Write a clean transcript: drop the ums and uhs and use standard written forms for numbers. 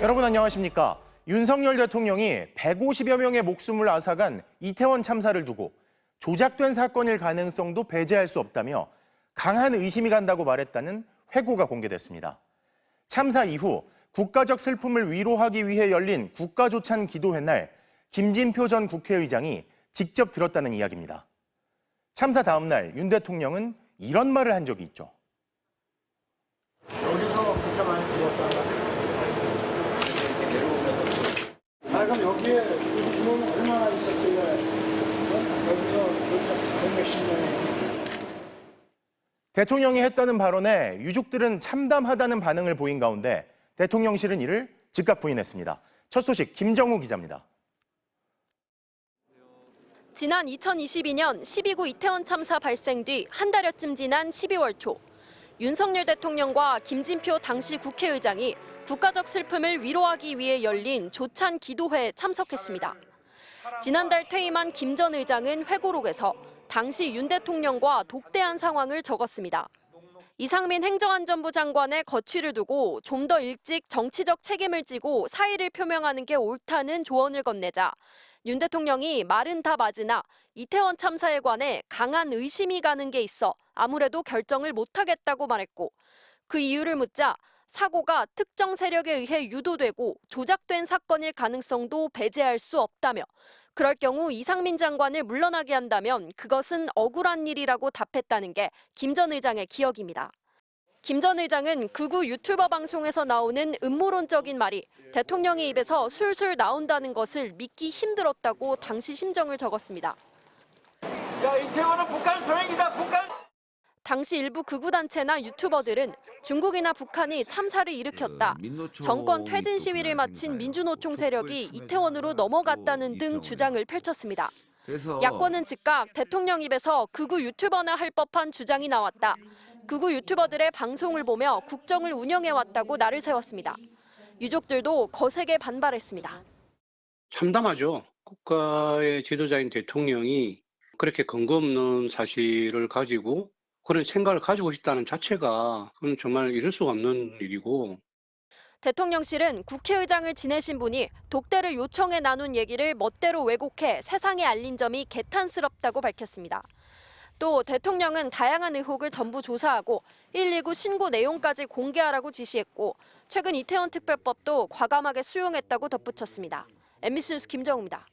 여러분 안녕하십니까? 윤석열 대통령이 150여 명의 목숨을 앗아간 이태원 참사를 두고 조작된 사건일 가능성도 배제할 수 없다며 강한 의심이 간다고 말했다는 회고가 공개됐습니다. 참사 이후 국가적 슬픔을 위로하기 위해 열린 국가조찬 기도회 날 김진표 전 국회의장이 직접 들었다는 이야기입니다. 참사 다음 날 윤 대통령은 이런 말을 한 적이 있죠. 여기서 그렇게 많이 죽었다. 그럼 여기에 인원은 얼마나 있었길래 여기서 몇십 명이. 대통령이 했다는 발언에 유족들은 참담하다는 반응을 보인 가운데 대통령실은 이를 즉각 부인했습니다. 첫 소식 김정우 기자입니다. 지난 2022년 12구 이태원 참사 발생 뒤 한 달여쯤 지난 12월 초 윤석열 대통령과 김진표 당시 국회의장이 국가적 슬픔을 위로하기 위해 열린 조찬 기도회에 참석했습니다. 지난달 퇴임한 김 전 의장은 회고록에서 당시 윤 대통령과 독대한 상황을 적었습니다. 이상민 행정안전부 장관의 거취를 두고 좀 더 일찍 정치적 책임을 지고 사의를 표명하는 게 옳다는 조언을 건네자 윤 대통령이 말은 다 맞으나 이태원 참사에 관해 강한 의심이 가는 게 있어 아무래도 결정을 못하겠다고 말했고 그 이유를 묻자 사고가 특정 세력에 의해 유도되고 조작된 사건일 가능성도 배제할 수 없다며 그럴 경우 이상민 장관을 물러나게 한다면 그것은 억울한 일이라고 답했다는 게 김 전 의장의 기억입니다. 김 전 의장은 극우 유튜버 방송에서 나오는 음모론적인 말이 대통령의 입에서 술술 나온다는 것을 믿기 힘들었다고 당시 심정을 적었습니다. 야, 이태원은 북한 소행이다, 북한! 당시 일부 극우단체나 유튜버들은 중국이나 북한이 참사를 일으켰다. 정권 퇴진 시위를 마친 민주노총 세력이 이태원으로 넘어갔다는 등 주장을 펼쳤습니다. 야권은 즉각 대통령 입에서 극우 유튜버나 할 법한 주장이 나왔다. 극우 유튜버들의 방송을 보며 국정을 운영해왔다고 날을 세웠습니다. 유족들도 거세게 반발했습니다. 참담하죠. 국가의 지도자인 대통령이 그렇게 근거 없는 사실을 가지고 그런 생각을 가지고 있다는 자체가 그건 정말 이럴 수가 없는 일이고. 대통령실은 국회의장을 지내신 분이 독대를 요청해 나눈 얘기를 멋대로 왜곡해 세상에 알린 점이 개탄스럽다고 밝혔습니다. 또 대통령은 다양한 의혹을 전부 조사하고 119 신고 내용까지 공개하라고 지시했고 최근 이태원 특별법도 과감하게 수용했다고 덧붙였습니다. MBC 뉴스 김정우입니다.